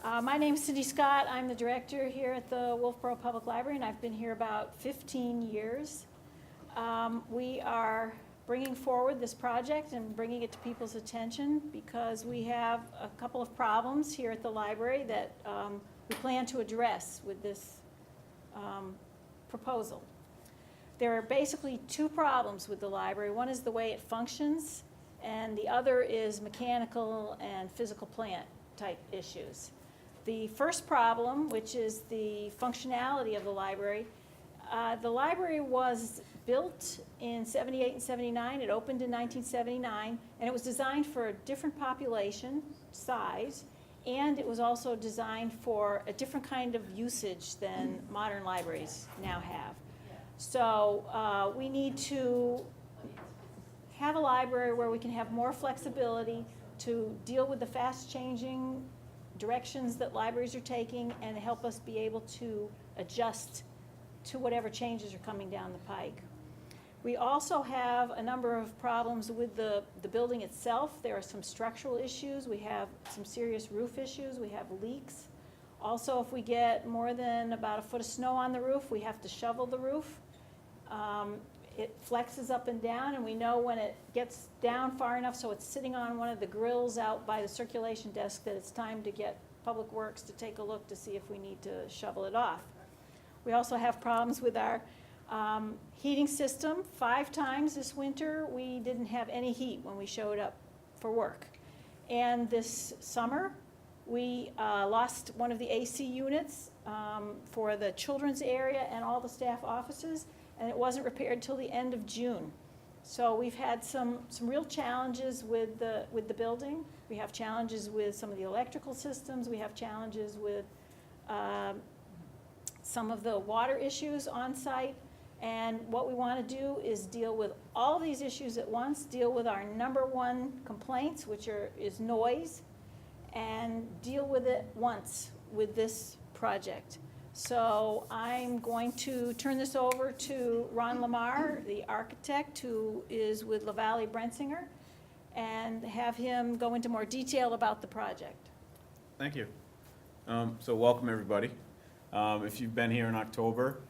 My name is Cindy Scott. I'm the director here at the Wolfeboro Public Library, and I've been here about 15 years. We are bringing forward this project and bringing it to people's attention because we have a couple of problems here at the library that we plan to address with this proposal. There are basically two problems with the library. One is the way it functions, and the other is mechanical and physical plant type issues. The first problem, which is the functionality of the library was built in 78 and 79. It opened in 1979, and it was designed for a different population size, and it was also designed for a different kind of usage than modern libraries now have. So we need to have a library where we can have more flexibility to deal with the fast-changing directions that libraries are taking and help us be able to adjust to whatever changes are coming down the pike. We also have a number of problems with the building itself. There are some structural issues. We have some serious roof issues. We have leaks. Also, if we get more than about a foot of snow on the roof, we have to shovel the roof. It flexes up and down, and we know when it gets down far enough so it's sitting on one of the grills out by the circulation desk that it's time to get Public Works to take a look to see if we need to shovel it off. We also have problems with our heating system. 5 times this winter we didn't have any heat when we showed up for work. And this summer we lost one of the AC units for the children's area and all the staff offices, and it wasn't repaired till the end of June. So we've had some real challenges with the building. We have challenges with some of the electrical systems. We have challenges with some of the water issues on site. And what we want to do is deal with all these issues at once, deal with our #1 complaints, which is noise, and deal with it once with this project. So I'm going to turn this over to Ron Lamar, the architect, who is with LaValle Brensinger, and have him go into more detail about the project. Thank you. So welcome, everybody. If you've been here in October,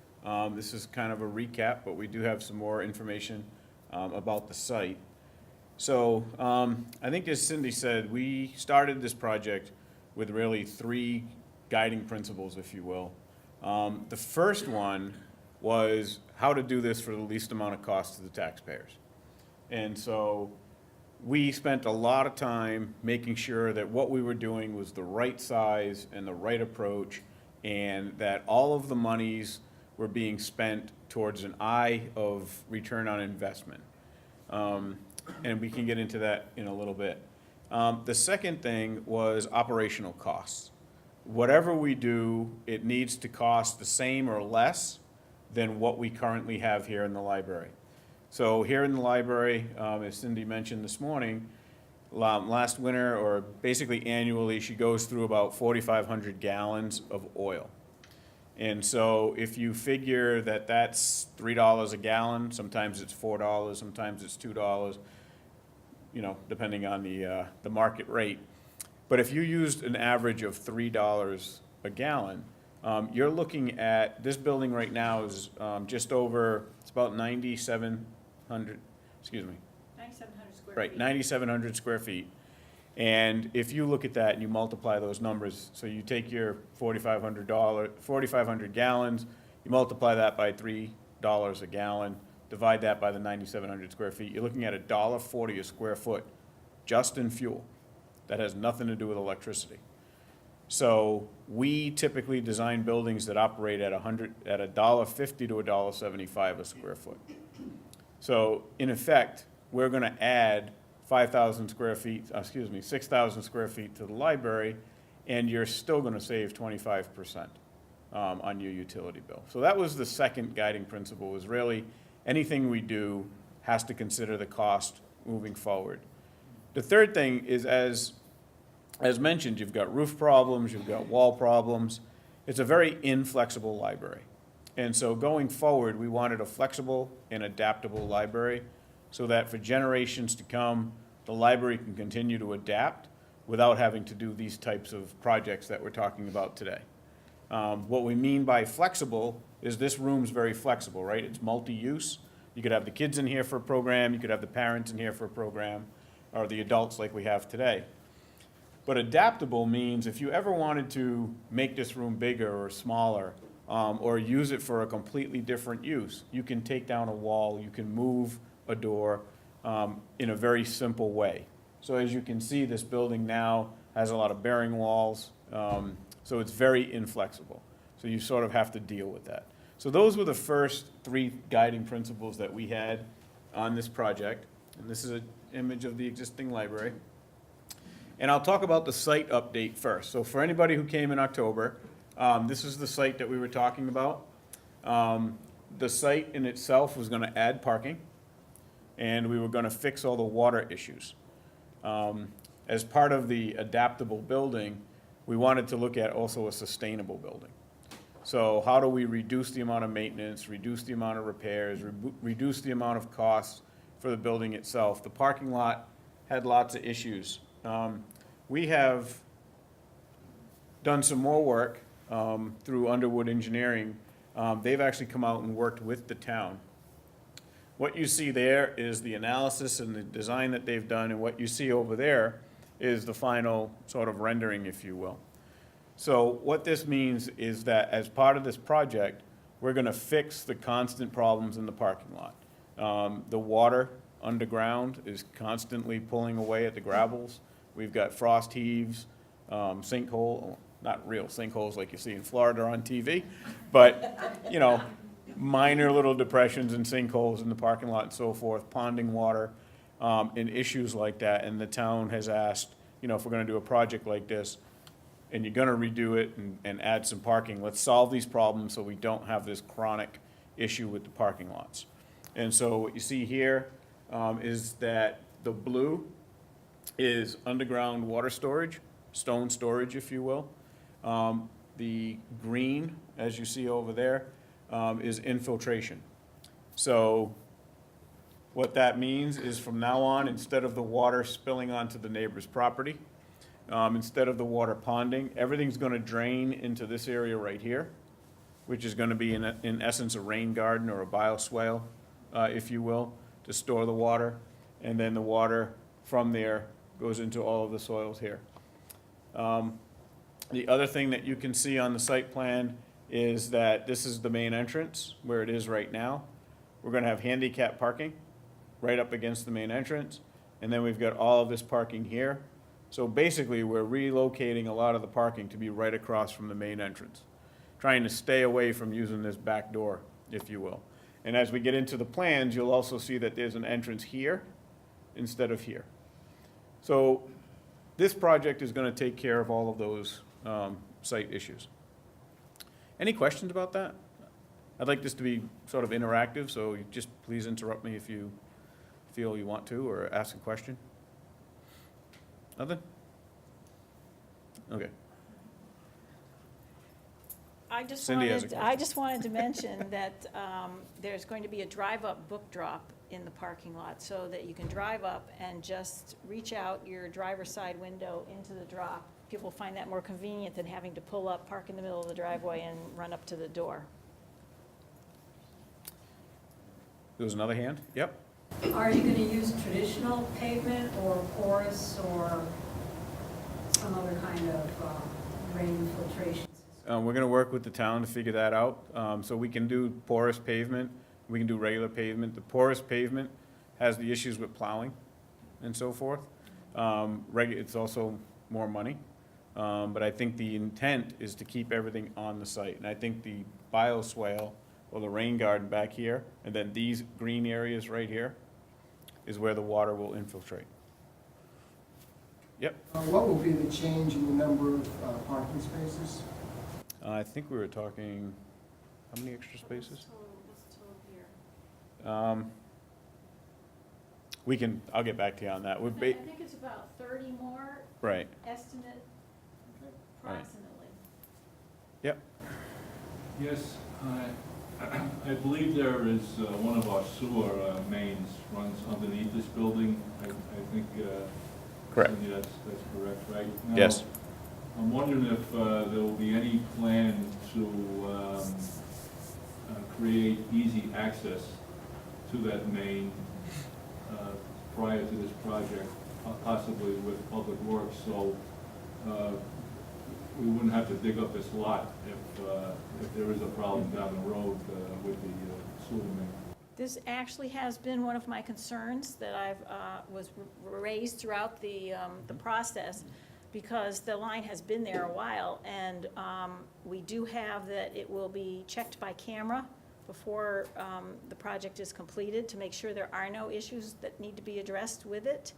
this is kind of a recap, but we do have some more information about the site. So I think, as Cindy said, we started this project with really 3 guiding principles, if you will. The first one was how to do this for the least amount of cost to the taxpayers. And so we spent a lot of time making sure that what we were doing was the right size and the right approach, and that all of the monies were being spent towards an eye of return on investment. And we can get into that in a little bit. The second thing was operational costs. Whatever we do, it needs to cost the same or less than what we currently have here in the library. So here in the library, as Cindy mentioned this morning, last winter, or basically annually, she goes through about 4,500 gallons of oil. And so if you figure that that's $3 a gallon, sometimes it's $4, sometimes it's $2, depending on the market rate. But if you used an average of $3 a gallon, you're looking at, this building right now is just over, it's about 9,700, excuse me. 9,700 square Right, feet. 9,700 square feet. And if you look at that and you multiply those numbers, so you take your 4,500 gallons, you multiply that by $3 a gallon, divide that by the 9,700 square feet, you're looking at $1.40 a square foot just in fuel. That has nothing to do with electricity. So we typically design buildings that operate at $1.50 to $1.75 a square foot. So in effect, we're going to add 6,000 square feet to the library, and you're still going to save 25% on your utility bill. So that was the second guiding principle, was really anything we do has to consider the cost moving forward. The third thing is, as mentioned, you've got roof problems, you've got wall problems. It's a very inflexible library. And so going forward, we wanted a flexible and adaptable library so that for generations to come, the library can continue to adapt without having to do these types of projects that we're talking about today. What we mean by flexible is this room's very flexible, right? It's multi-use. You could have the kids in here for a program, you could have the parents in here for a program, or the adults like we have today. But adaptable means if you ever wanted to make this room bigger or smaller, or use it for a completely different use, you can take down a wall, you can move a door in a very simple way. So as you can see, this building now has a lot of bearing walls, so it's very inflexible. So you sort of have to deal with that. So those were the first 3 guiding principles that we had on this project. And this is an image of the existing library. And I'll talk about the site update first. So for anybody who came in October, this is the site that we were talking about. The site in itself was going to add parking, and we were going to fix all the water issues. As part of the adaptable building, we wanted to look at also a sustainable building. So how do we reduce the amount of maintenance, reduce the amount of repairs, reduce the amount of costs for the building itself? The parking lot had lots of issues. We have done some more work through Underwood Engineering. They've actually come out and worked with the town. What you see there is the analysis and the design that they've done, and what you see over there is the final sort of rendering, if you will. So what this means is that as part of this project, we're going to fix the constant problems in the parking lot. The water underground is constantly pulling away at the gravels. We've got frost heaves, sinkhole, not real sinkholes like you see in Florida on TV, but, you know, minor little depressions and sinkholes in the parking lot and so forth, ponding water, and issues like that. And the town has asked, you know, if we're going to do a project like this, and you're going to redo it and add some parking, let's solve these problems so we don't have this chronic issue with the parking lots. And so what you see here is that the blue is underground water storage, stone storage, if you will. The green, as you see over there, is infiltration. So what that means is from now on, instead of the water spilling onto the neighbor's property, instead of the water ponding, everything's going to drain into this area right here, which is going to be in essence a rain garden or a bioswale, if you will, to store the water. And then the water from there goes into all of the soils here. The other thing that you can see on the site plan is that this is the main entrance where it is right now. We're going to have handicap parking right up against the main entrance. And then we've got all of this parking here. So basically, we're relocating a lot of the parking to be right across from the main entrance, trying to stay away from using this back door, if you will. And as we get into the plans, you'll also see that there's an entrance here instead of here. So this project is going to take care of all of those site issues. Any questions about that? I'd like this to be sort of interactive, so you just please interrupt me if you feel you want to or ask a question. Nothing? Okay. I just Cindy has a wanted to mention that there's going to be a drive-up book drop in the parking lot so that you can drive up and just reach out your driver's side window into the drop. People find that more convenient than having to pull up, park in the middle of the driveway, and run up to the door. There was another hand? Yep. Are you going to use traditional pavement or porous or some other kind of rain filtration system? We're going to work with the town to figure that out. So we can do porous pavement, we can do regular pavement. The porous pavement has the issues with plowing and so forth. It's also more money. But I think the intent is to keep everything on the site. And I think the bioswale or the rain garden back here, and then these green areas right here, is where the water will infiltrate. Yep. What will be the change in the number of parking spaces? I think we were talking, how many extra spaces? What's total here? I'll get back to you on that. I think it's about 30 more, Right, estimate approximately. yep. Yes, I believe there is one of our sewer mains runs underneath this building. I think Correct. Cindy, that's correct, right? Now, Yes. I'm wondering if there will be any plan to create easy access to that main prior to this project, possibly with Public Works, so we wouldn't have to dig up this lot if there is a problem down the road with the sewer main. This actually has been one of my concerns that was raised throughout the process, because the line has been there a while, and we do have that it will be checked by camera before the project is completed to make sure there are no issues that need to be addressed with it.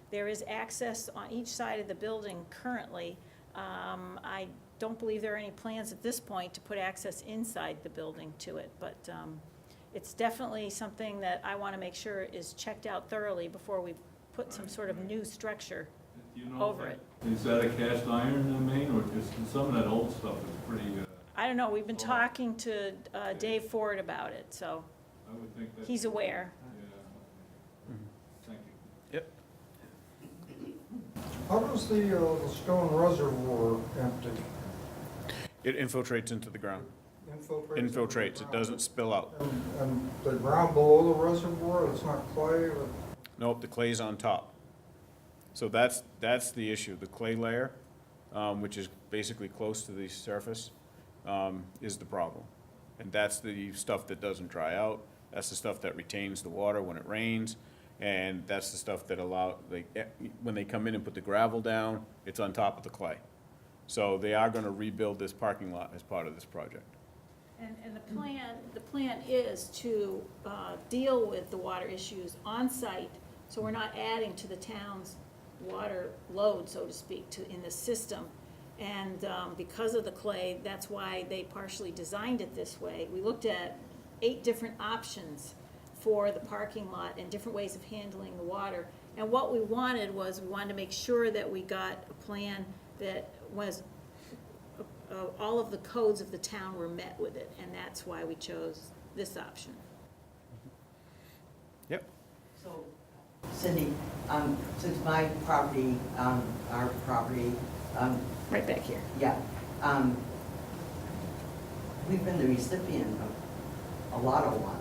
There is access on each side of the building currently. I don't believe there are any plans at this point to put access inside the building to it, but it's definitely something that I want to make sure is checked out thoroughly before we put some sort of new structure Do you know over it. Is that a cast iron main, or just some of that old stuff is pretty? I don't know, we've been talking to Dave Ford about it, so I would think that. he's aware. Yeah. Thank you. How does the stone reservoir empty? It infiltrates into the ground. Infiltrates? into the Infiltrates, it ground? doesn't spill out. And the ground below the reservoir, it's not clay? Nope, the clay's on top. So that's the issue. The clay layer, which is basically close to the surface, is the problem. And that's the stuff that doesn't dry out. That's the stuff that retains the water when it rains. And that's the stuff that when they come in and put the gravel down, it's on top of the clay. So they are gonna rebuild this parking lot as part of this project. And the plan is to deal with the water issues on site, so we're not adding to the town's water load, so to speak, in the system. And because of the clay, that's why they partially designed it this way. We looked at 8 different options for the parking lot and different ways of handling the water. And what we wanted to make sure that we got a plan that was, all of the codes of the town were met with it, and that's why we chose this option. Yep. So, Cindy, since my property, our property, Right back here. yeah, we've been the recipient of a lot of water.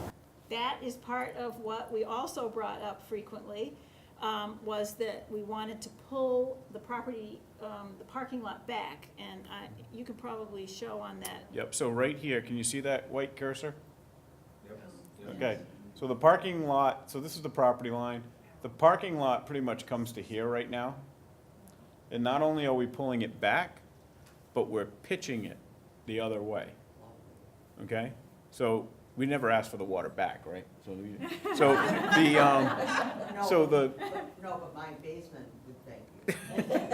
That is part of what we also brought up frequently, was that we wanted to pull the property, the parking lot back, and you could probably show on that. Yep, so right here, can you see that white cursor? Yep. Okay, so the parking lot, so this is the property line. The parking lot pretty much comes to here right now. And not only are we pulling it back, but we're pitching it the other way. Okay? So we never asked for the water back, right? So But my basement would thank you.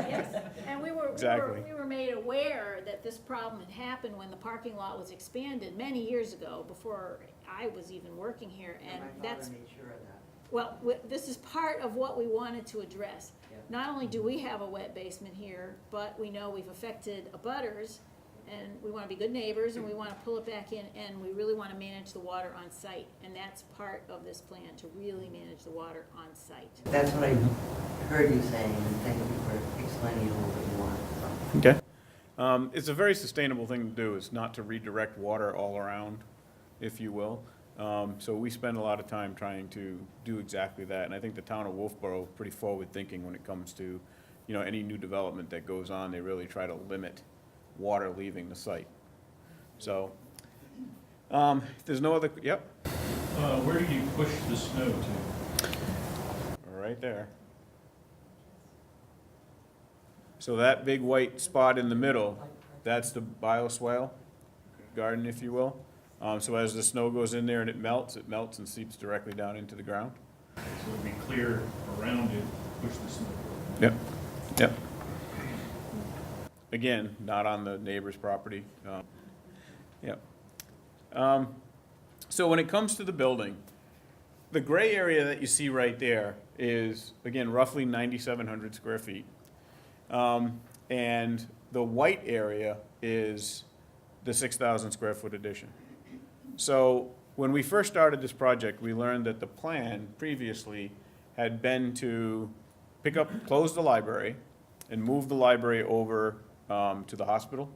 Yes, and Exactly. we were made aware that this problem had happened when the parking lot was expanded many years ago, before I was even working here, and My that's, father made sure of that. well, this is part of what we wanted to address. Yeah. Not only do we have a wet basement here, but we know we've affected abutters, and we want to be good neighbors, and we want to pull it back in, and we really want to manage the water on site. And that's part of this plan, to really manage the water on site. That's what I heard you saying, and thank you for explaining it a little bit more. Okay. It's a very sustainable thing to do, is not to redirect water all around, if you will. So we spend a lot of time trying to do exactly that. And I think the town of Wolfeboro is pretty forward-thinking when it comes to, any new development that goes on. They really try to limit water leaving the site. So, if there's no other, yep, Where do you push the snow to? right there. So that big white spot in the middle, that's the bioswale garden, if you will. So as the snow goes in there and it melts and seeps directly down into the ground. So it'd be clear around it, push the snow. Yep, yep. Again, not on the neighbor's property. Yep. So when it comes to the building, the gray area that you see right there is, again, roughly 9,700 square feet. And the white area is the 6,000 square foot addition. So when we first started this project, we learned that the plan previously had been to close the library and move the library over to the hospital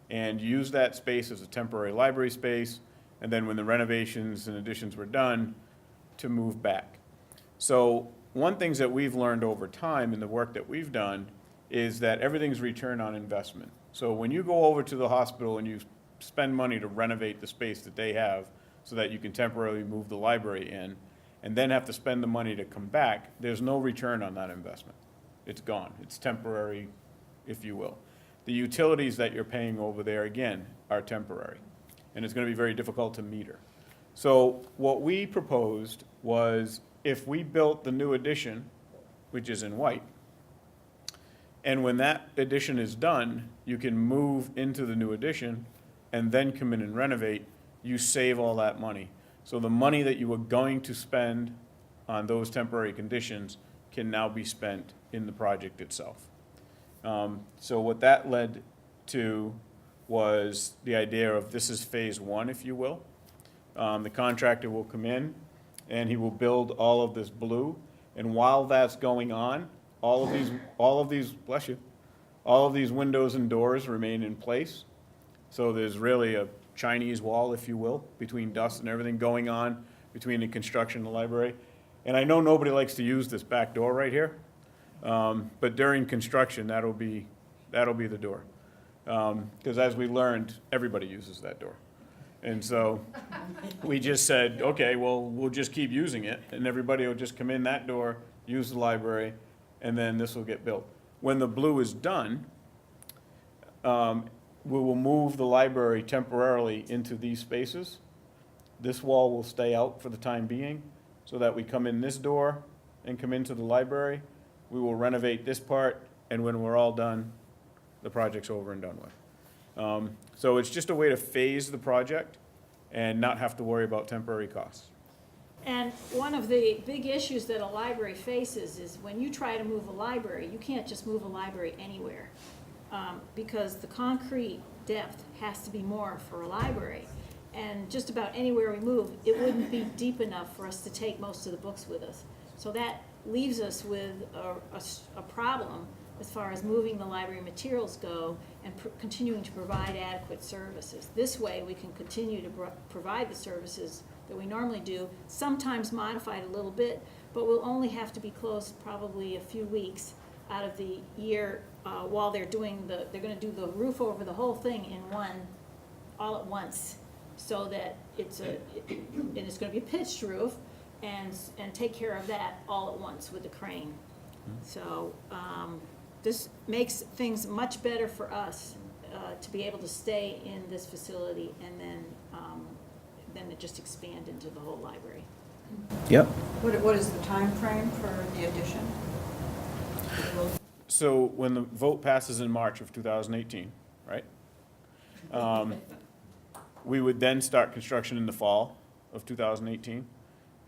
and use that space as a temporary library space, and then when the renovations and additions were done, to move back. So one thing that we've learned over time in the work that we've done is that everything's return on investment. So when you go over to the hospital and you spend money to renovate the space that they have so that you can temporarily move the library in, and then have to spend the money to come back, there's no return on that investment. It's gone. It's temporary, if you will. The utilities that you're paying over there, again, are temporary, and it's going to be very difficult to meter. So what we proposed was if we built the new addition, which is in white, and when that addition is done, you can move into the new addition and then come in and renovate, you save all that money. So the money that you were going to spend on those temporary conditions can now be spent in the project itself. So what that led to was the idea of this is phase one, if you will. The contractor will come in and he will build all of this blue. And while that's going on, all of these, bless you, all of these windows and doors remain in place. So there's really a Chinese wall, if you will, between dust and everything going on between the construction and the library. And I know nobody likes to use this back door right here, but during construction, that'll be the door. Because as we learned, everybody uses that door. And so we just said, okay, well, we'll just keep using it, and everybody will just come in that door, use the library, and then this will get built. When the blue is done, we will move the library temporarily into these spaces. This wall will stay out for the time being, so that we come in this door and come into the library. We will renovate this part, and when we're all done, the project's over and done with. So it's just a way to phase the project and not have to worry about temporary costs. And one of the big issues that a library faces is when you try to move a library, you can't just move a library anywhere. Because the concrete depth has to be more for a library. And just about anywhere we move, it wouldn't be deep enough for us to take most of the books with us. So that leaves us with a problem as far as moving the library materials go and continuing to provide adequate services. This way, we can continue to provide the services that we normally do, sometimes modified a little bit, but we'll only have to be closed probably a few weeks out of the year while they're doing they're gonna do the roof over the whole thing all at once, so that and it's gonna be a pitched roof, and take care of that all at once with the crane. So, this makes things much better for us to be able to stay in this facility and then to just expand into the whole library. Yep. What is the time frame for the addition? So when the vote passes in March of 2018, right? We would then start construction in the fall of 2018,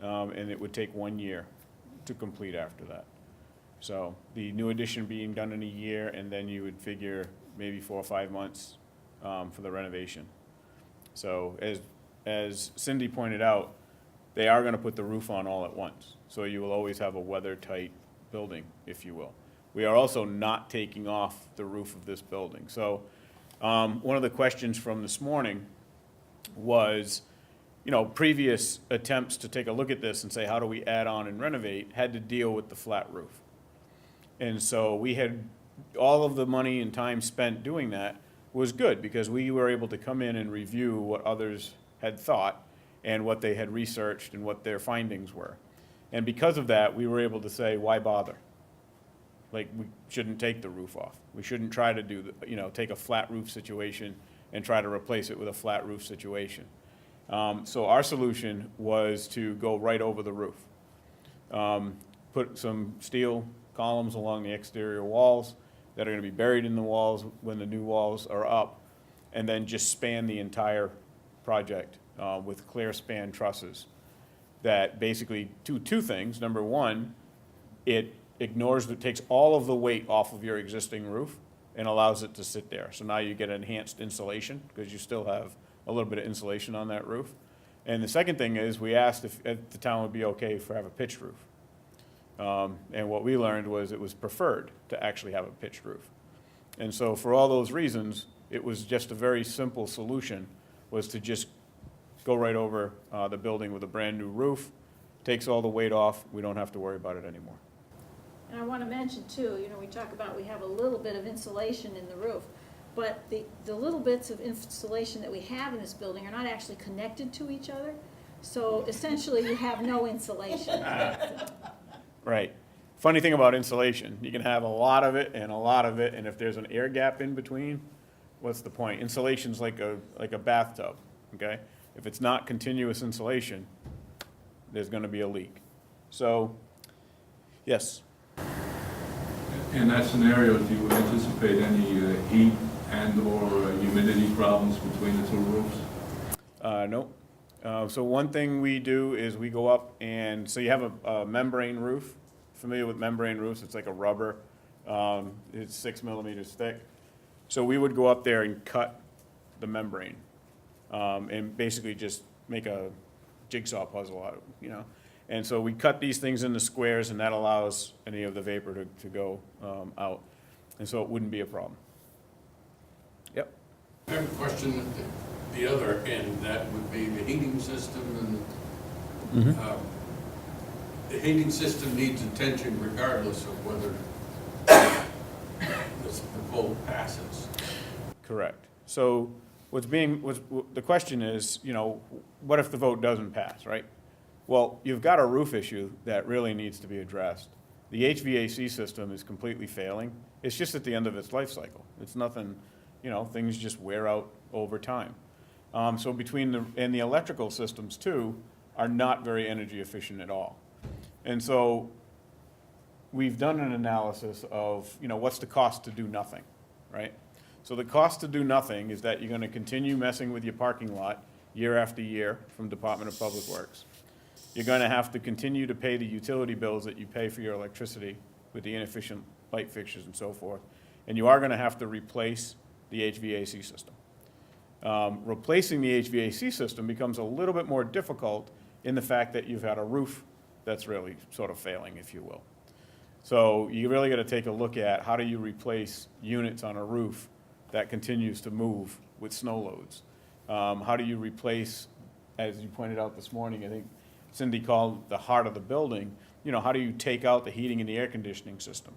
and it would take 1 year to complete after that. So the new addition being done in a year, and then you would figure maybe 4 or 5 months for the renovation. So as Cindy pointed out, they are gonna put the roof on all at once. So you will always have a weather-tight building, if you will. We are also not taking off the roof of this building. So one of the questions from this morning was, previous attempts to take a look at this and say, how do we add on and renovate, had to deal with the flat roof. And so we had, all of the money and time spent doing that was good, because we were able to come in and review what others had thought and what they had researched and what their findings were. And because of that, we were able to say, why bother? Like, we shouldn't take the roof off. We shouldn't try to take a flat roof situation and try to replace it with a flat roof situation. So our solution was to go right over the roof. Put some steel columns along the exterior walls that are gonna be buried in the walls when the new walls are up, and then just span the entire project with clear span trusses that basically do two things. Number one, it takes all of the weight off of your existing roof and allows it to sit there. So now you get enhanced insulation, because you still have a little bit of insulation on that roof. And the second thing is, we asked if the town would be okay for have a pitched roof. And what we learned was it was preferred to actually have a pitched roof. And so for all those reasons, it was just a very simple solution, was to just go right over the building with a brand-new roof, takes all the weight off, we don't have to worry about it anymore. And I want to mention too, you know, we talk about we have a little bit of insulation in the roof, but the little bits of insulation that we have in this building are not actually connected to each other. So essentially, you have no insulation. Right. Funny thing about insulation, you can have a lot of it and a lot of it, and if there's an air gap in between, what's the point? Insulation's like a bathtub, okay? If it's not continuous insulation, there's gonna be a leak. So, yes. In that scenario, do you anticipate any heat and/or humidity problems between the two roofs? Nope. So one thing we do is we go up and, so you have a membrane roof. Familiar with membrane roofs? It's like a rubber. It's 6 millimeters thick. So we would go up there and cut the membrane, and basically just make a jigsaw puzzle out, you know? And so we cut these things into squares, and that allows any of the vapor to go out. And so it wouldn't be a problem. Yep. I have a question at the other end, that would be the heating system, and the heating system needs attention regardless of whether the vote passes. Correct. So the question is, you know, what if the vote doesn't pass, right? Well, you've got a roof issue that really needs to be addressed. The HVAC system is completely failing. It's just at the end of its life cycle. It's nothing, you know, things just wear out over time. So and the electrical systems too are not very energy efficient at all. And so we've done an analysis of, you know, what's the cost to do nothing, right? So the cost to do nothing is that you're gonna continue messing with your parking lot year after year from Department of Public Works. You're gonna have to continue to pay the utility bills that you pay for your electricity with the inefficient light fixtures and so forth. And you are gonna have to replace the HVAC system. Replacing the HVAC system becomes a little bit more difficult in the fact that you've had a roof that's really sort of failing, if you will. So you really got to take a look at how do you replace units on a roof that continues to move with snow loads? How do you replace, as you pointed out this morning, I think Cindy called the heart of the building, you know, how do you take out the heating and the air conditioning system?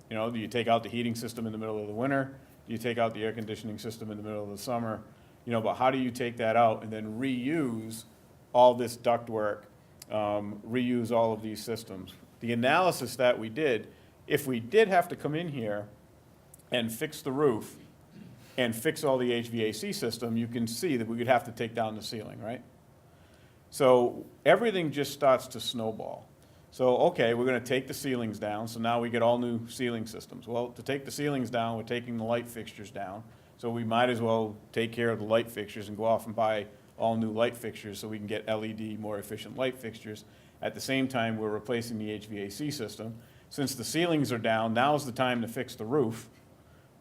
You know, do you take out the heating system in the middle of the winter? Do you take out the air conditioning system in the middle of the summer? You know, but how do you take that out and then reuse all this ductwork, reuse all of these systems? The analysis that we did, if we did have to come in here and fix the roof and fix all the HVAC system, you can see that we would have to take down the ceiling, right? So everything just starts to snowball. So, okay, we're gonna take the ceilings down, so now we get all new ceiling systems. Well, to take the ceilings down, we're taking the light fixtures down, so we might as well take care of the light fixtures and go off and buy all new light fixtures so we can get LED, more efficient light fixtures. At the same time, we're replacing the HVAC system. Since the ceilings are down, now's the time to fix the roof,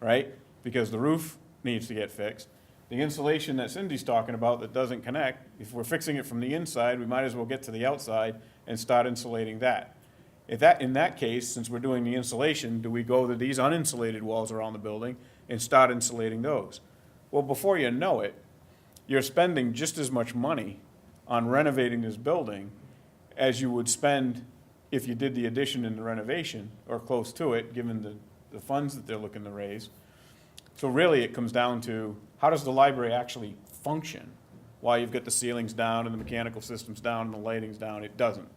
right? Because the roof needs to get fixed. The insulation that Cindy's talking about that doesn't connect, if we're fixing it from the inside, we might as well get to the outside and start insulating that. In that case, since we're doing the insulation, do we go to these uninsulated walls around the building and start insulating those? Well, before you know it, you're spending just as much money on renovating this building as you would spend if you did the addition and the renovation, or close to it, given the funds that they're looking to raise. So really, it comes down to, how does the library actually function while you've got the ceilings down and the mechanical systems down and the lighting's down? It doesn't.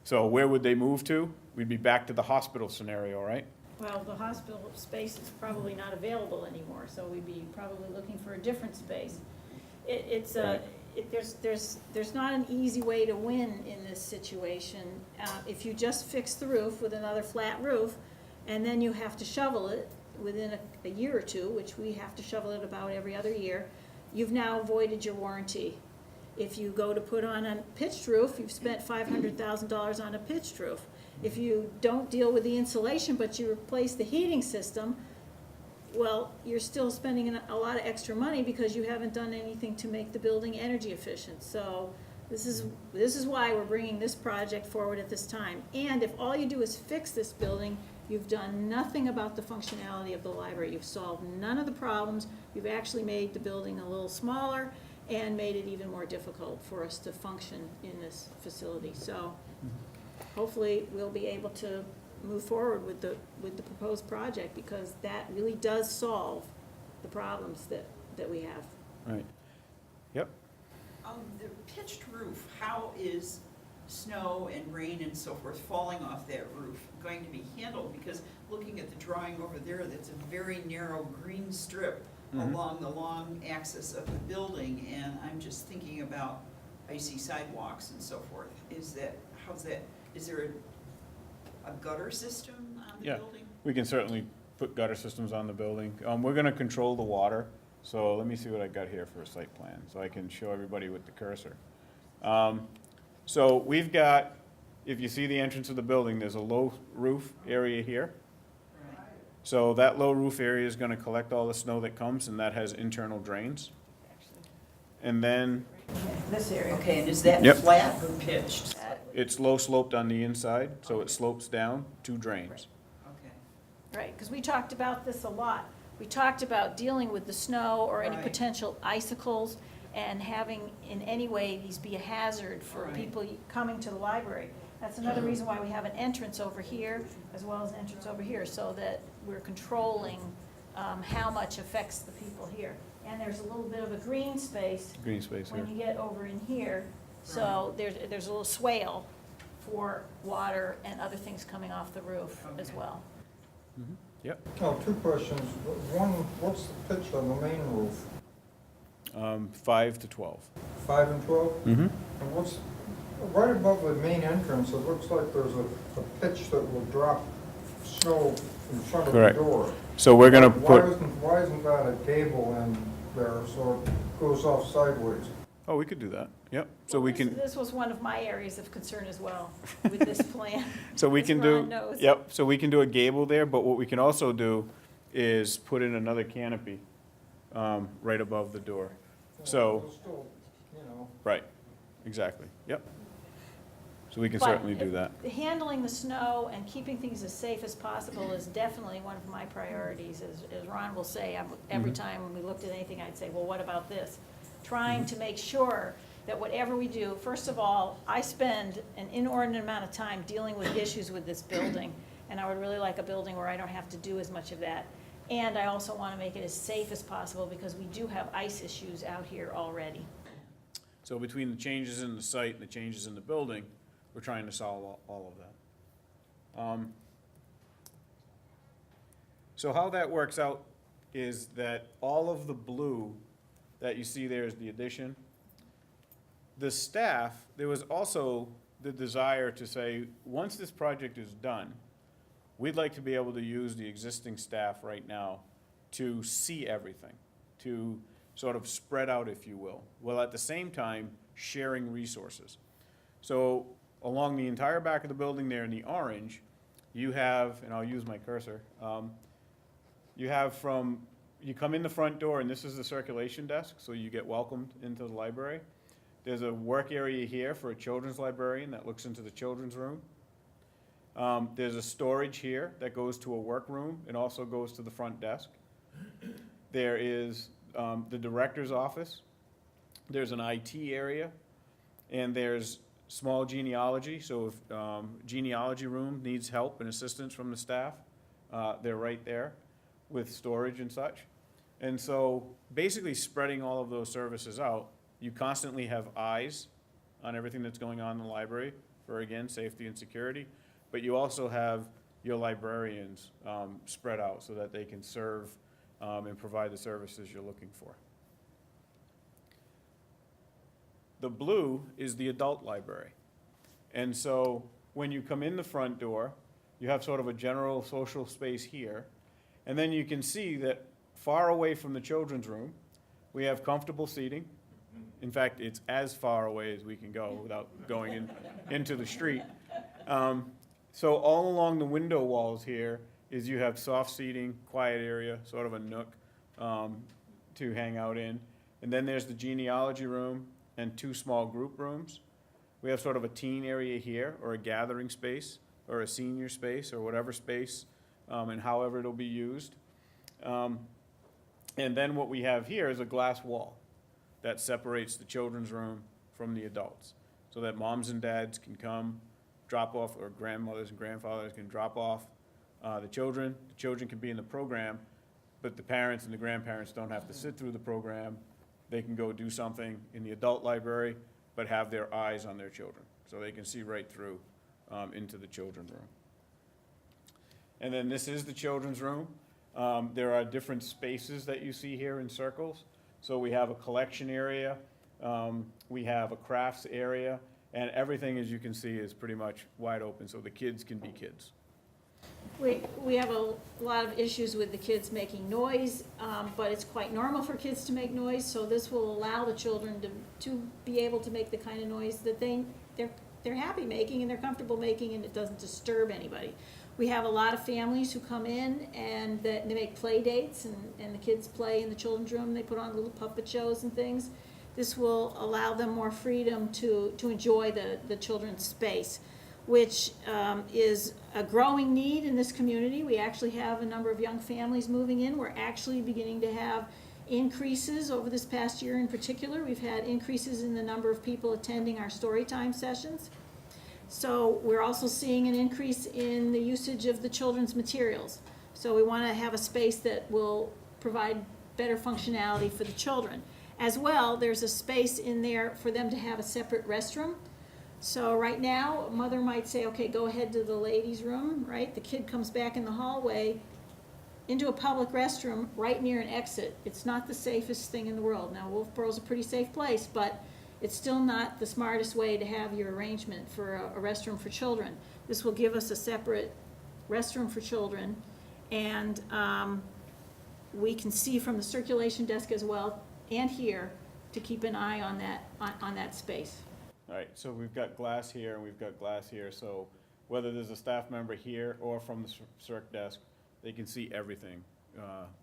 So where would they move to? We'd be back to the hospital scenario, right? Well, the hospital space is probably not available anymore, so we'd be probably looking for a different space. There's not an easy way to win in this situation. If you just fix the roof with another flat roof, and then you have to shovel it within a year or two, which we have to shovel it about every other year, you've now voided your warranty. If you go to put on a pitched roof, you've spent $500,000 on a pitched roof. If you don't deal with the insulation, but you replace the heating system, well, you're still spending a lot of extra money because you haven't done anything to make the building energy efficient. So This is why we're bringing this project forward at this time. And if all you do is fix this building, you've done nothing about the functionality of the library. You've solved none of the problems. You've actually made the building a little smaller and made it even more difficult for us to function in this facility. So hopefully we'll be able to move forward with the proposed project, because that really does solve the problems that we have. Right. Yep. The pitched roof, how is snow and rain and so forth falling off that roof going to be handled? Because looking at the drawing over there, that's a very narrow green strip along the long axis of the building, and I'm just thinking about icy sidewalks and so forth. Is there a gutter system on the Yeah. building? We can certainly put gutter systems on the building. We're gonna control the water, so let me see what I got here for a site plan, so I can show everybody with the cursor. So we've got, if you see the entrance of the building, there's a low roof area here. Right. So that low roof area is gonna collect all the snow that comes, and that has internal drains. And then This area. Okay, and is that Yep. flat or pitched? it's low sloped on the inside, so it slopes down to drains. Okay. Right, because we talked about this a lot. We talked about dealing with the snow or any Right. potential icicles and having in any way these be a hazard for Right. people coming to the library. That's another reason why we have an entrance over here as well as an entrance over here, so that we're controlling how much affects the people here. And there's a little bit of a green space Green space here. when you get over in here, so there's a little swale for water and other things coming off the roof as Okay. well. Yep. Oh, two questions. One, what's the pitch on the main roof? 5 to 12. 5 and 12? Mm-hmm. And what's, right above the main entrance, it looks like there's a pitch that will drop snow in front of the Correct. door. So we're gonna Why put, isn't that a gable in there so it goes off sideways? oh, we could do that, yep. So Well, we this- can, This was one of my areas of concern as well with this plan. so we as can do, Ron knows. yep, so we can do a gable there, but what we can also do is put in another canopy right above the door. So, It'll still, you know, right, exactly, yep. So we can But certainly do that. Handling the snow and keeping things as safe as possible is definitely one of my priorities. As Ron will say, every Mhm. time when we looked at anything, I'd say, well, what about this? Trying to make sure that whatever we do, first of all, I spend an inordinate amount of time dealing with issues with this building, and I would really like a building where I don't have to do as much of that. And I also want to make it as safe as possible, because we do have ice issues out here already. So between the changes in the site and the changes in the building, we're trying to solve all of that. So how that works out is that all of the blue that you see there is the addition. The staff, there was also the desire to say, once this project is done, we'd like to be able to use the existing staff right now to see everything, to sort of spread out, if you will, while at the same time sharing resources. So along the entire back of the building there in the orange, you have, and I'll use my cursor, you have you come in the front door, and this is the circulation desk, so you get welcomed into the library. There's a work area here for a children's librarian that looks into the children's room. There's a storage here that goes to a workroom and also goes to the front desk. There is the director's office. There's an IT area, and there's small genealogy. So if genealogy room needs help and assistance from the staff, they're right there with storage and such. And so basically spreading all of those services out, you constantly have eyes on everything that's going on in the library for, again, safety and security. But you also have your librarians spread out so that they can serve and provide the services you're looking for. The blue is the adult library. And so when you come in the front door, you have sort of a general social space here. And then you can see that far away from the children's room, we have comfortable seating. In fact, it's as far away as we can go without going into the street. So all along the window walls here is you have soft seating, quiet area, sort of a nook to hang out in. And then there's the genealogy room, and 2 small group rooms. We have sort of a teen area here, or a gathering space, or a senior space, or whatever space, and however it'll be used. And then what we have here is a glass wall that separates the children's room from the adults, so that moms and dads can come, drop off, or grandmothers and grandfathers can drop off the children. The children can be in the program, but the parents and the grandparents don't have to sit through the program. They can go do something in the adult library, but have their eyes on their children, so they can see right through into the children's room. And then this is the children's room. There are different spaces that you see here in circles. So we have a collection area, we have a crafts area, and everything, as you can see, is pretty much wide open, so the kids can be kids. We have a lot of issues with the kids making noise, but it's quite normal for kids to make noise, so this will allow the children to be able to make the kind of noise that they're happy making and they're comfortable making, and it doesn't disturb anybody. We have a lot of families who come in and they make play dates, and the kids play in the children's room. They put on little puppet shows and things. This will allow them more freedom to enjoy the children's space, which is a growing need in this community. We actually have a number of young families moving in. We're actually beginning to have increases over this past year in particular. We've had increases in the number of people attending our story time sessions. So we're also seeing an increase in the usage of the children's materials. So we want to have a space that will provide better functionality for the children. As well, there's a space in there for them to have a separate restroom. So right now, a mother might say, okay, go ahead to the ladies' room, right? The kid comes back in the hallway into a public restroom right near an exit. It's not the safest thing in the world. Now, Wolfeboro's a pretty safe place, but it's still not the smartest way to have your arrangement for a restroom for children. This will give us a separate restroom for children, and we can see from the circulation desk as well, and here, to keep an eye on that space. All right, so we've got glass here and we've got glass here, so whether there's a staff member here or from the circ desk, they can see everything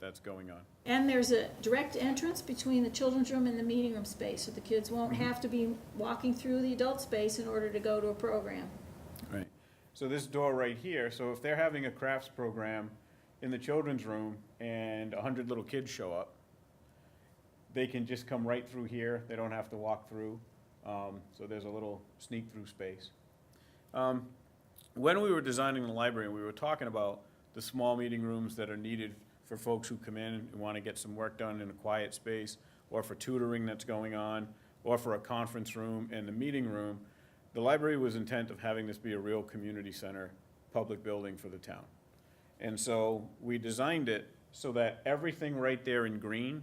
that's going on. And there's a direct entrance between the children's room and the meeting room space, so the kids won't have to be walking through the adult space in order to go to a program. Right. So this door right here, so if they're having a crafts program in the children's room and 100 little kids show up, they can just come right through here. They don't have to walk through. So there's a little sneak-through space. When we were designing the library, we were talking about the small meeting rooms that are needed for folks who come in and want to get some work done in a quiet space, or for tutoring that's going on, or for a conference room and the meeting room. The library was intent of having this be a real community center, public building for the town. And so we designed it so that everything right there in green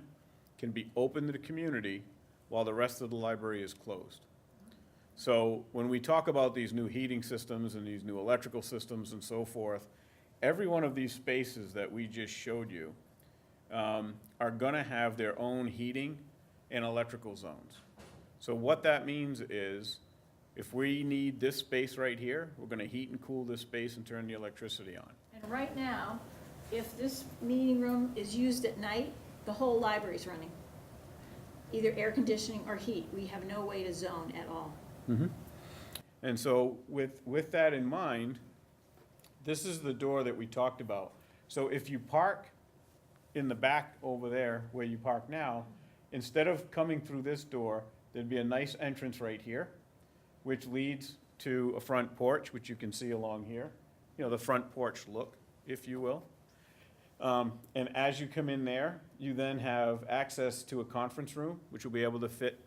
can be open to the community while the rest of the library is closed. So when we talk about these new heating systems and these new electrical systems and so forth, every one of these spaces that we just showed you are gonna have their own heating and electrical zones. So what that means is, if we need this space right here, we're gonna heat and cool this space and turn the electricity on. And right now, if this meeting room is used at night, the whole library's running, either air conditioning or heat. We have no way to zone at all. And so with that in mind, this is the door that we talked about. So if you park in the back over there where you park now, instead of coming through this door, there'd be a nice entrance right here, which leads to a front porch, which you can see along here. You know, the front porch look, if you will. And as you come in there, you then have access to a conference room, which will be able to fit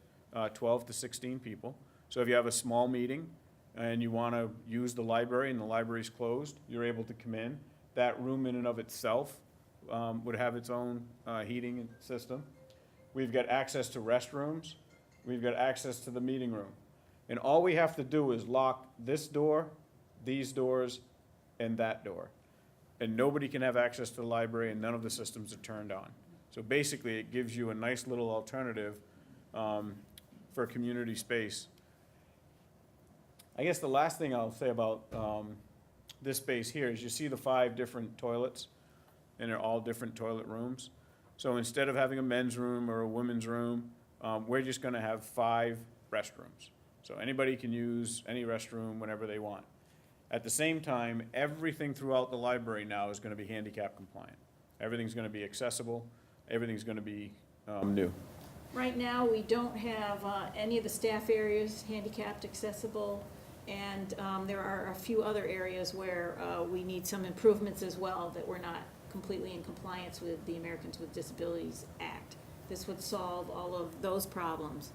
12 to 16 people. So if you have a small meeting and you want to use the library and the library's closed, you're able to come in. That room in and of itself would have its own heating system. We've got access to restrooms. We've got access to the meeting room. And all we have to do is lock this door, these doors, and that door. And nobody can have access to the library, and none of the systems are turned on. So basically, it gives you a nice little alternative for community space. I guess the last thing I'll say about this space here is you see the 5 different toilets, and they're all different toilet rooms. So instead of having a men's room or a women's room, we're just gonna have 5 restrooms. So anybody can use any restroom whenever they want. At the same time, everything throughout the library now is gonna be handicap compliant. Everything's gonna be accessible, everything's gonna be, new. Right now, we don't have any of the staff areas handicapped accessible, and there are a few other areas where we need some improvements as well, that we're not completely in compliance with the Americans with Disabilities Act. This would solve all of those problems.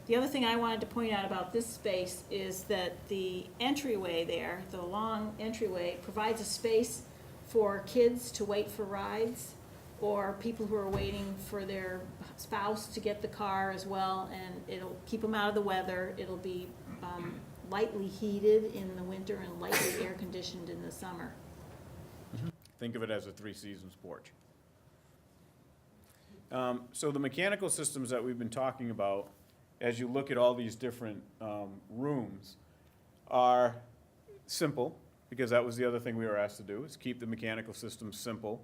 The other thing I wanted to point out about this space is that the entryway there, the long entryway, provides a space for kids to wait for rides, or people who are waiting for their spouse to get the car as well, and it'll keep them out of the weather. It'll be lightly heated in the winter and lightly air conditioned in the summer. Think of it as a Three Seasons porch. So the mechanical systems that we've been talking about, as you look at all these different rooms, are simple, because that was the other thing we were asked to do, is keep the mechanical system simple,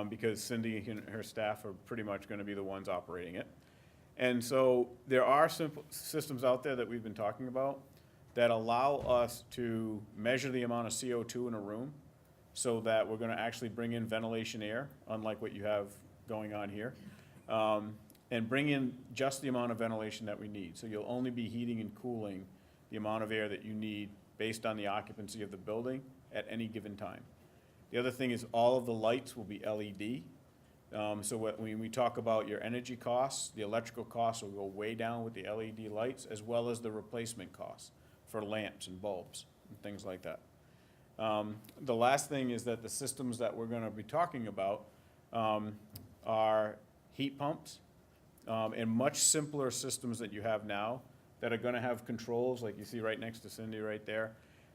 because Cindy and her staff are pretty much gonna be the ones operating it. And so there are simple systems out there that we've been talking about that allow us to measure the amount of CO2 in a room, so that we're gonna actually bring in ventilation air, unlike what you have going on here, and bring in just the amount of ventilation that we need. So you'll only be heating and cooling the amount of air that you need based on the occupancy of the building at any given time. The other thing is all of the lights will be LED. So when we talk about your energy costs, the electrical costs will go way down with the LED lights, as well as the replacement costs for lamps and bulbs and things like that. The last thing is that the systems that we're gonna be talking about are heat pumps, and much simpler systems that you have now that are gonna have controls, like you see right next to Cindy right there,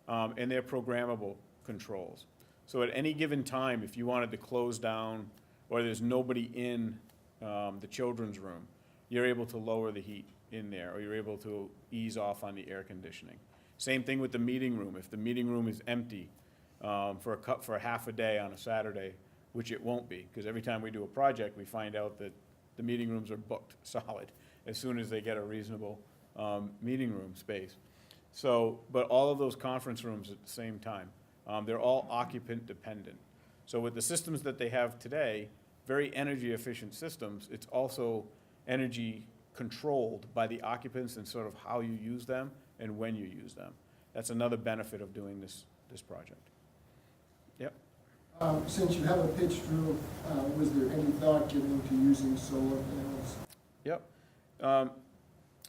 and they're programmable controls. So at any given time, if you wanted to close down, or there's nobody in the children's room, you're able to lower the heat in there, or you're able to ease off on the air conditioning. Same thing with the meeting room. If the meeting room is empty for half a day on a Saturday, which it won't be, because every time we do a project, we find out that the meeting rooms are booked solid as soon as they get a reasonable meeting room space. So, but all of those conference rooms at the same time, they're all occupant dependent. So with the systems that they have today, very energy efficient systems, it's also energy controlled by the occupants and sort of how you use them and when you use them. That's another benefit of doing this project. Yep. Since you have a pitched roof, was there any thought given to using solar panels? Yep.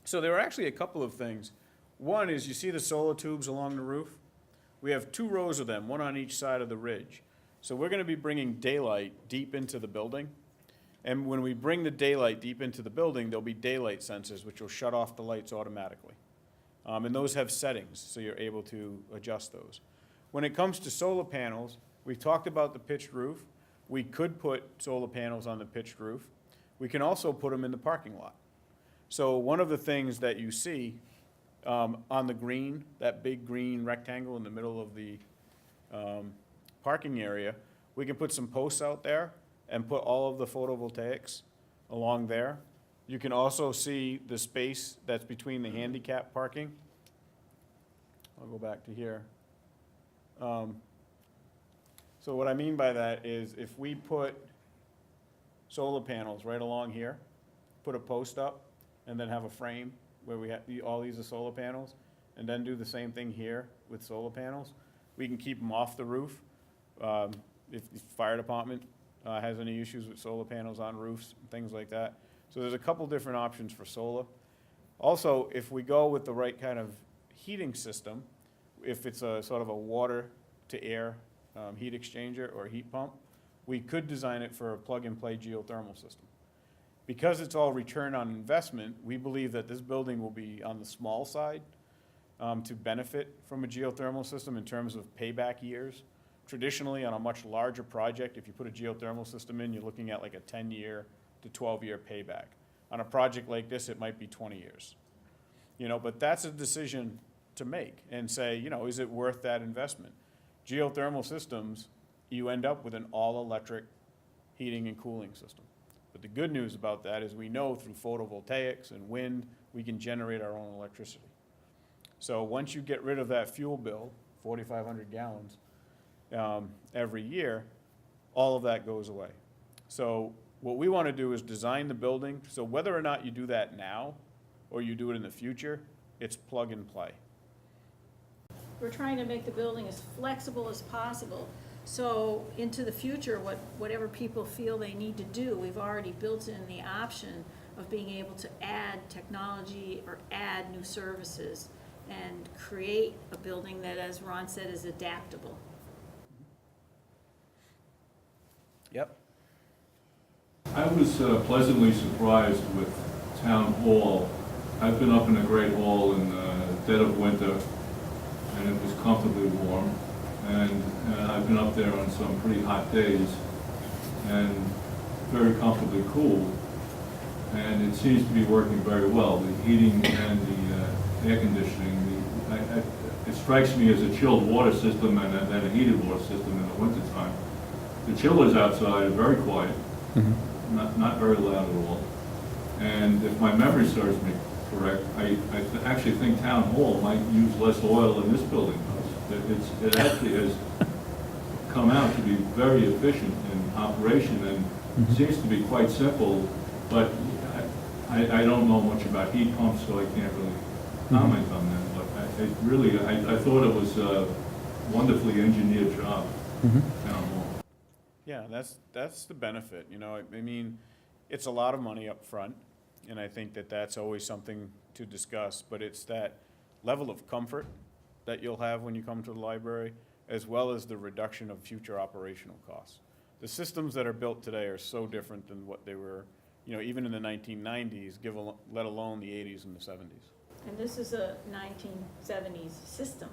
So there are actually a couple of things. One is, you see the solar tubes along the roof? We have 2 rows of them, one on each side of the ridge. So we're gonna be bringing daylight deep into the building. And when we bring the daylight deep into the building, there'll be daylight sensors which will shut off the lights automatically. And those have settings, so you're able to adjust those. When it comes to solar panels, we've talked about the pitched roof. We could put solar panels on the pitched roof. We can also put them in the parking lot. So one of the things that you see on the green, that big green rectangle in the middle of the parking area, we can put some posts out there and put all of the photovoltaics along there. You can also see the space that's between the handicap parking. I'll go back to here. So what I mean by that is, if we put solar panels right along here, put a post up, and then have a frame where we have, all these are solar panels, and then do the same thing here with solar panels, we can keep them off the roof. If the fire department has any issues with solar panels on roofs, things like that. So there's a couple different options for solar. Also, if we go with the right kind of heating system, if it's a sort of a water to air heat exchanger or heat pump, we could design it for a plug-and-play geothermal system. Because it's all return on investment, we believe that this building will be on the small side to benefit from a geothermal system in terms of payback years. Traditionally, on a much larger project, if you put a geothermal system in, you're looking at like a 10-year to 12-year payback. On a project like this, it might be 20 years. But that's a decision to make and say, is it worth that investment? Geothermal systems, you end up with an all-electric heating and cooling system. But the good news about that is we know through photovoltaics and wind, we can generate our own electricity. So once you get rid of that fuel bill, 4,500 gallons every year, all of that goes away. So what we want to do is design the building, so whether or not you do that now or you do it in the future, it's plug and play. We're trying to make the building as flexible as possible. So into the future, whatever people feel they need to do, we've already built in the option of being able to add technology or add new services and create a building that, as Ron said, is adaptable. Yep. I was pleasantly surprised with Town Hall. I've been up in the Great Hall in the dead of winter, and it was comfortably warm. And I've been up there on some pretty hot days, and very comfortably cool. And it seems to be working very well, the heating and the air conditioning. It strikes me as a chilled water system and then a heated water system in the wintertime. The chillers outside are very quiet, not very loud at all. And if my memory serves me correct, I actually think Town Hall might use less oil than this building does. It actually has come out to be very efficient in operation and seems to be quite simple, but I don't know much about heat pumps, so I can't really comment on that. But I thought it was a wonderfully engineered job, Town Hall. Yeah, that's the benefit, you know, I mean, it's a lot of money up front, and I think that that's always something to discuss, but it's that level of comfort that you'll have when you come to the library, as well as the reduction of future operational costs. The systems that are built today are so different than what they were, you know, even in the 1990s, let alone the 80s and the 70s. And this is a 1970s system.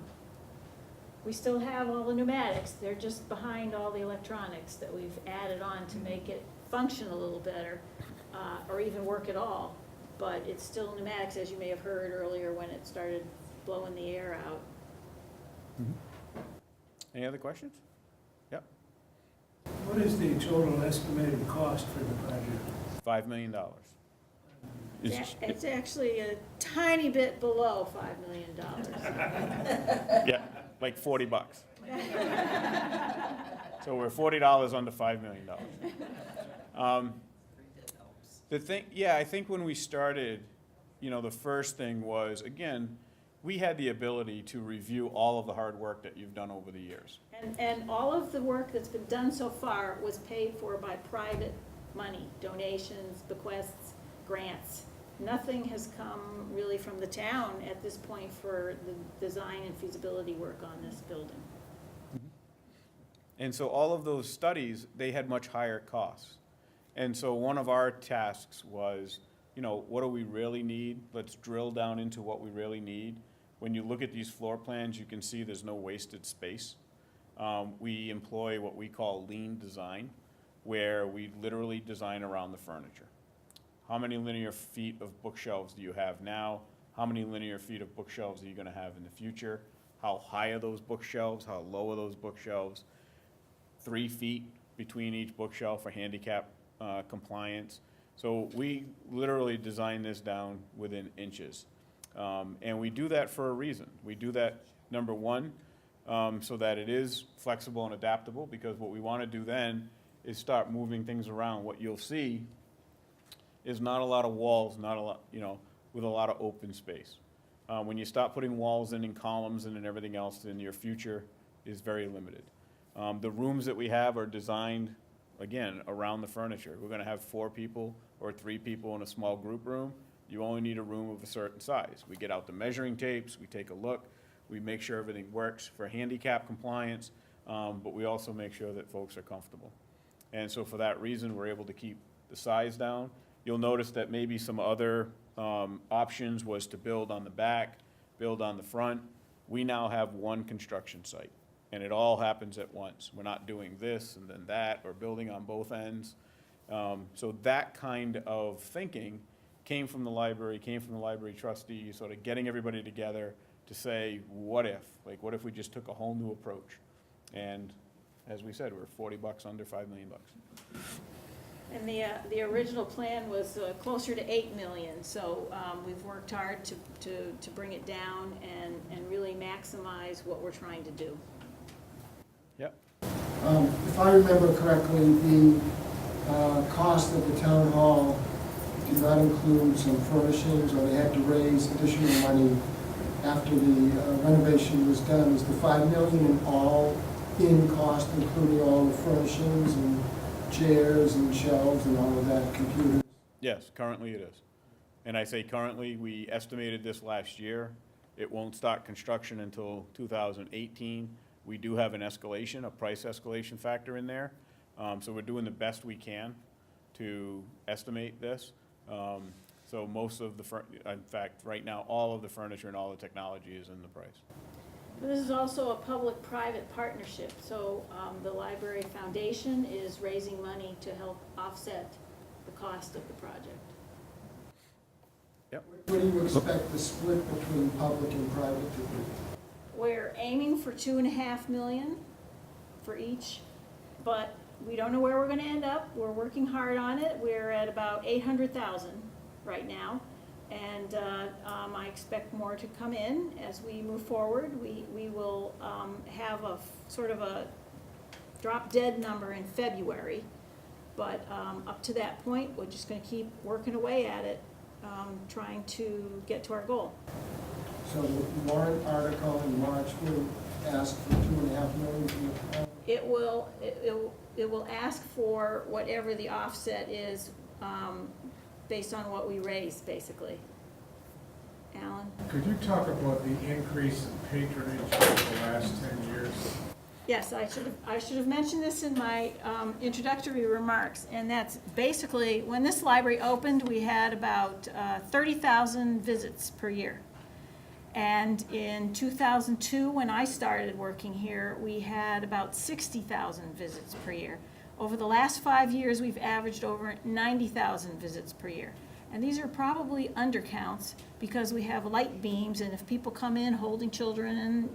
We still have all the pneumatics, they're just behind all the electronics that we've added on to make it function a little better, or even work at all. But it's still pneumatics, as you may have heard earlier when it started blowing the air out. Any other questions? Yep, What is the total estimated cost for the project? $5 million. It's actually a tiny bit below $5 million. Yeah, like $40. So we're $40 under $5 million. The thing, yeah, I think when we started, you know, the first thing was, again, we had the ability to review all of the hard work that you've done over the years. And all of the work that's been done so far was paid for by private money, donations, bequests, grants. Nothing has come really from the town at this point for the design and feasibility work on this building. And so all of those studies, they had much higher costs. And so one of our tasks was, you know, what do we really need? Let's drill down into what we really need. When you look at these floor plans, you can see there's no wasted space. We employ what we call lean design, where we literally design around the furniture. How many linear feet of bookshelves do you have now? How many linear feet of bookshelves are you going to have in the future? How high are those bookshelves? How low are those bookshelves? 3 feet between each bookshelf for handicap compliance. So we literally design this down within inches. And we do that for a reason. We do that, number one, so that it is flexible and adaptable, because what we want to do then is start moving things around. What you'll see is not a lot of walls, not a lot, you know, with a lot of open space. When you start putting walls in and columns in and everything else, then your future is very limited. The rooms that we have are designed, again, around the furniture. We're going to have 4 people or 3 people in a small group room. You only need a room of a certain size. We get out the measuring tapes, we take a look, we make sure everything works for handicap compliance, but we also make sure that folks are comfortable. And so for that reason, we're able to keep the size down. You'll notice that maybe some other options was to build on the back, build on the front. We now have one construction site, and it all happens at once. We're not doing this and then that, or building on both ends. So that kind of thinking came from the library trustees, sort of getting everybody together to say, what if? Like, what if we just took a whole new approach? And as we said, we're $40 under $5 million. And the original plan was closer to 8 million, so we've worked hard to bring it down and really maximize what we're trying to do. Yep. If I remember correctly, the cost of the town hall did not include some furnishings, or they had to raise additional money after the renovation was done. Is the 5 million in all in cost, including all the furnishings and chairs and shelves and all of that, computers? Yes, currently it is. And I say currently, we estimated this last year. It won't start construction until 2018. We do have an escalation, a price escalation factor in there. So we're doing the best we can to estimate this. So most of the, in fact, right now, all of the furniture and all the technology is in the price. This is also a public-private partnership, so the Library Foundation is raising money to help offset the cost of the project. What do you expect the split between public and private to be? We're aiming for 2.5 million for each, but we don't know where we're gonna end up. We're working hard on it. We're at about 800,000 right now. And I expect more to come in as we move forward. We will have a sort of a drop-dead number in February. But up to that point, we're just gonna keep working away at it, trying to get to our goal. So the warrant article in March will ask for 2.5 million from the town? It will ask for whatever the offset is, based on what we raise, basically. Alan? Could you talk about the increase in patronage over the last 10 years? Yes, I should have mentioned this in my introductory remarks, and that's basically, when this library opened, we had about 30,000 visits per year. And in 2002, when I started working here, we had about 60,000 visits per year. Over the last 5 years, we've averaged over 90,000 visits per year. And these are probably undercounts because we have light beams, and if people come in holding children, and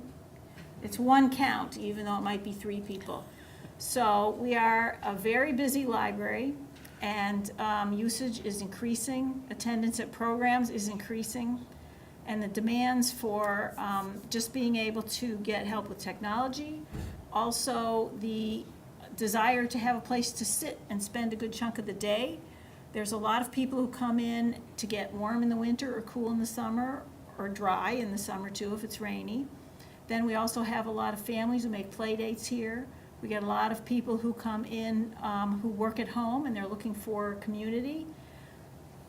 it's one count, even though it might be 3 people. So we are a very busy library, and usage is increasing, attendance at programs is increasing, and the demands for just being able to get help with technology, also the desire to have a place to sit and spend a good chunk of the day. There's a lot of people who come in to get warm in the winter or cool in the summer, or dry in the summer too if it's rainy. Then we also have a lot of families who make play dates here. We get a lot of people who come in who work at home and they're looking for community.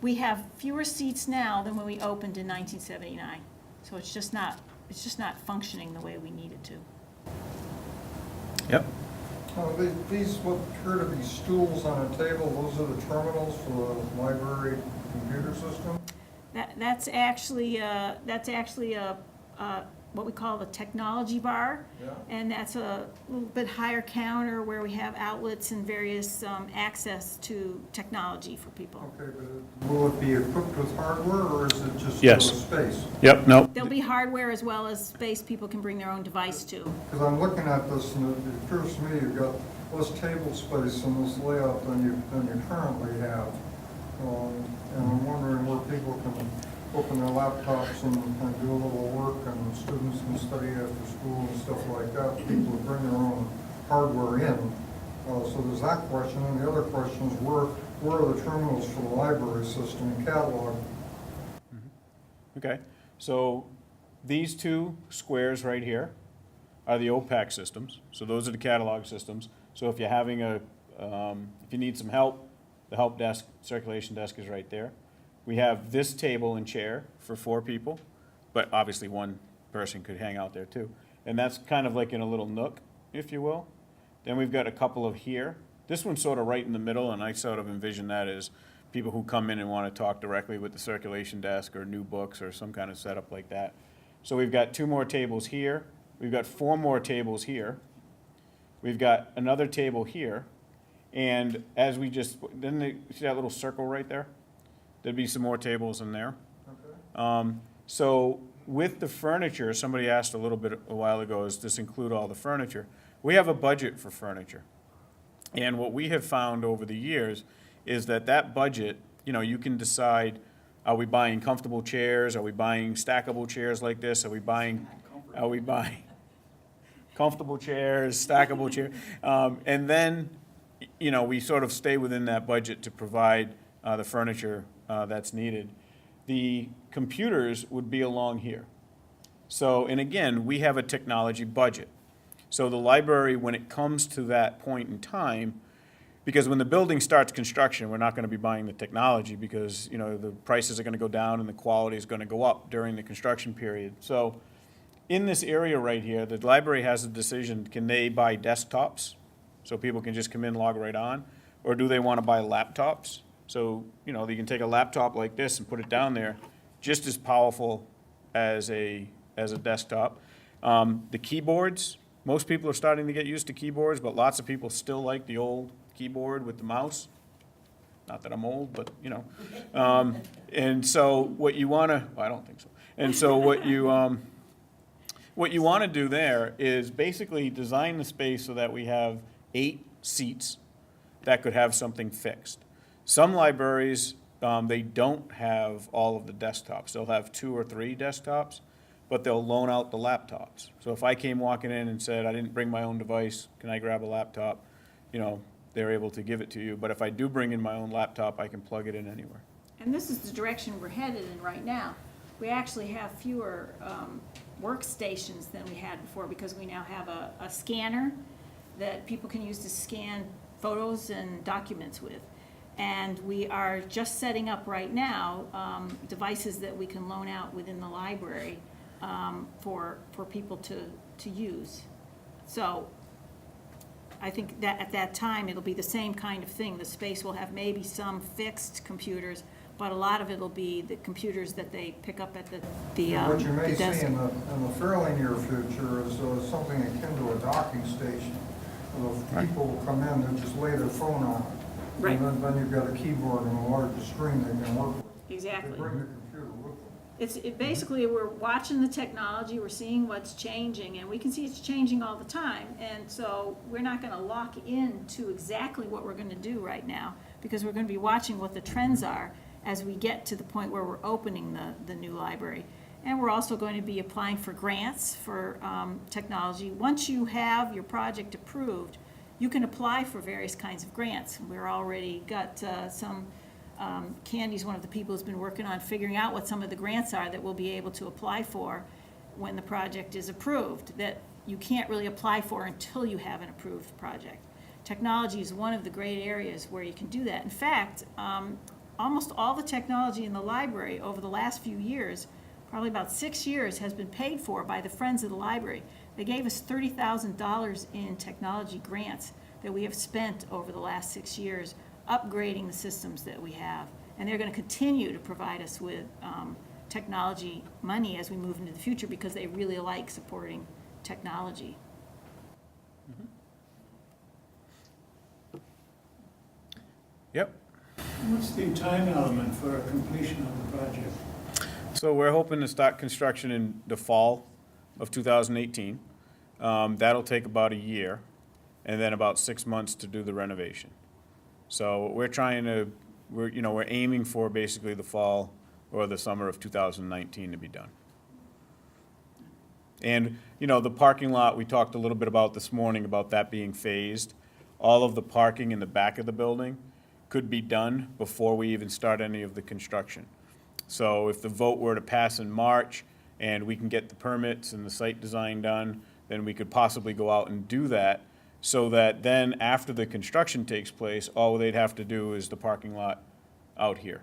We have fewer seats now than when we opened in 1979. So it's just not functioning the way we need it to. Yep. These what appear to be stools on a table, those are the terminals for the library computer system? That's actually a what we call the technology bar. Yeah. And that's a little bit higher counter where we have outlets and various access to technology for people. Okay, but will it be equipped with hardware, or is it just Yes. space? Yep, no. There'll be hardware as well as space people can bring their own device to. Because I'm looking at this, and it appears to me you've got less table space in this layout than you currently have. And I'm wondering where people can open their laptops and do a little work, and students can study after school and stuff like that. People would bring their own hardware in. So there's that question, and the other question is where are the terminals for the library system and catalog? Okay, so these 2 squares right here are the OPAC systems. So those are the catalog systems. So if you're having if you need some help, the help desk, circulation desk is right there. We have this table and chair for 4 people, but obviously one person could hang out there too. And that's kind of like in a little nook, if you will. Then we've got a couple of here. This one's sort of right in the middle, and I sort of envision that as people who come in and want to talk directly with the circulation desk or new books or some kind of setup like that. So we've got 2 more tables here. We've got 4 more tables here. We've got another table here. And as we just, see that little circle right there? There'd be some more tables in there. Okay. So with the furniture, somebody asked a while ago, does this include all the furniture? We have a budget for furniture. And what we have found over the years is that that budget, you know, you can decide, are we buying comfortable chairs? Are we buying stackable chairs like this? Are we buying comfortable chairs, stackable chairs? And then, you know, we sort of stay within that budget to provide the furniture that's needed. The computers would be along here. So, and again, we have a technology budget. So the library, when it comes to that point in time, because when the building starts construction, we're not going to be buying the technology because, you know, the prices are going to go down and the quality is going to go up during the construction period. So in this area right here, the library has a decision, can they buy desktops so people can just come in, log right on? Or do they want to buy laptops? So, you know, you can take a laptop like this and put it down there, just as powerful as a desktop. The keyboards, most people are starting to get used to keyboards, but lots of people still like the old keyboard with the mouse. Not that I'm old, but, you know. And so what you want to, well, I don't think so. And so what you want to do there is basically design the space so that we have 8 seats that could have something fixed. Some libraries, they don't have all of the desktops. They'll have 2 or 3 desktops, but they'll loan out the laptops. So if I came walking in and said, I didn't bring my own device, can I grab a laptop? You know, they're able to give it to you. But if I do bring in my own laptop, I can plug it in anywhere. And this is the direction we're headed in right now. We actually have fewer workstations than we had before because we now have a scanner that people can use to scan photos and documents with. And we are just setting up right now devices that we can loan out within the library for people to use. So I think that at that time, it'll be the same kind of thing. The space will have maybe some fixed computers, but a lot of it'll be the computers that they pick up at the What you may desk. see in the fairly near future is something akin to a docking station. If people will come in, they'll just lay their phone on it. Right. And then you've got a keyboard and a larger screen they can work with. Exactly. They bring the computer with them. Basically, we're watching the technology, we're seeing what's changing, and we can see it's changing all the time. And so we're not gonna lock in to exactly what we're gonna do right now, because we're gonna be watching what the trends are as we get to the point where we're opening the new library. And we're also going to be applying for grants for technology. Once you have your project approved, you can apply for various kinds of grants. We're already got some, Candy's one of the people who's been working on figuring out what some of the grants are that we'll be able to apply for when the project is approved, that you can't really apply for until you have an approved project. Technology is one of the great areas where you can do that. In fact, almost all the technology in the library over the last few years, probably about 6 years, has been paid for by the Friends of the Library. They gave us $30,000 in technology grants that we have spent over the last 6 years upgrading the systems that we have. And they're going to continue to provide us with technology money as we move into the future because they really like supporting technology. Yep. What's the time element for completion of the project? So we're hoping to start construction in the fall of 2018. That'll take about a year, and then about 6 months to do the renovation. So we're trying to, we're aiming for basically the fall or the summer of 2019 to be done. And, the parking lot, we talked a little bit about this morning about that being phased. All of the parking in the back of the building could be done before we even start any of the construction. So if the vote were to pass in March and we can get the permits and the site design done, then we could possibly go out and do that so that then after the construction takes place, all they'd have to do is the parking lot out here.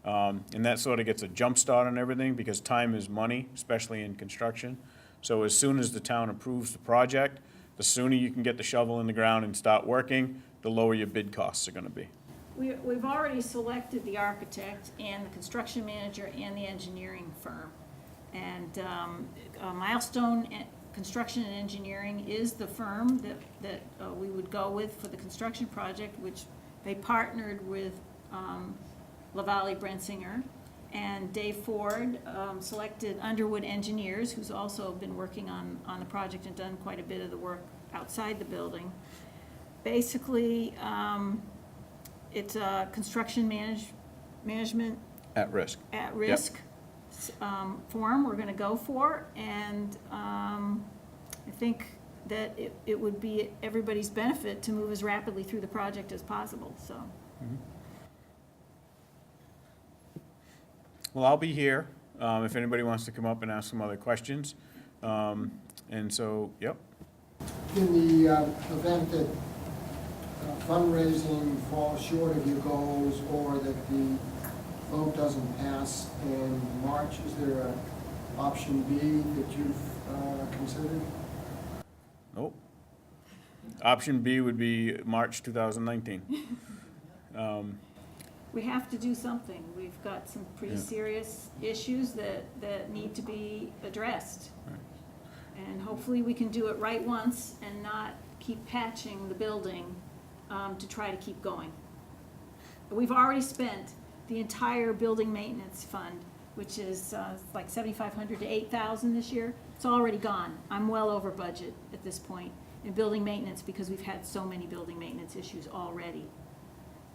And that sort of gets a jump start on everything because time is money, especially in construction. So as soon as the town approves the project, the sooner you can get the shovel in the ground and start working, the lower your bid costs are going to be. We've already selected the architect and the construction manager and the engineering firm. And Milestone Construction and Engineering is the firm that we would go with for the construction project, which they partnered with LaValle Brensinger. And Dave Ford selected Underwood Engineers, who's also been working on the project and done quite a bit of the work outside the building. Basically, it's a construction management At risk. at-risk form we're gonna go for, and I think that it would be everybody's benefit to move as rapidly through the project as possible, so. Well, I'll be here, if anybody wants to come up and ask some other questions. And so, yep, In the event that fundraising falls short of your goals, or that the vote doesn't pass in March, is there an option B that you've considered? nope. Option B would be March 2019. We have to do something. We've got some pretty Yeah. serious issues that need to be addressed. Right. And hopefully we can do it right once and not keep patching the building to try to keep going. We've already spent the entire building maintenance fund, which is like 7,500 to 8,000 this year. It's already gone. I'm well over budget at this point in building maintenance because we've had so many building maintenance issues already.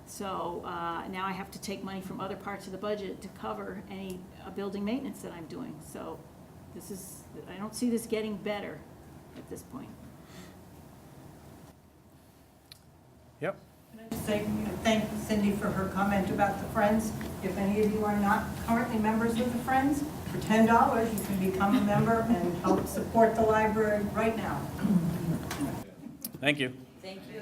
So now I have to take money from other parts of the budget to cover any building maintenance that I'm doing. So I don't see this getting better at this point. Yep. Thank Cindy for her comment about the Friends. If any of you are not currently members of the Friends, for $10, you can become a member and help support the library right now. Thank you. Thank you.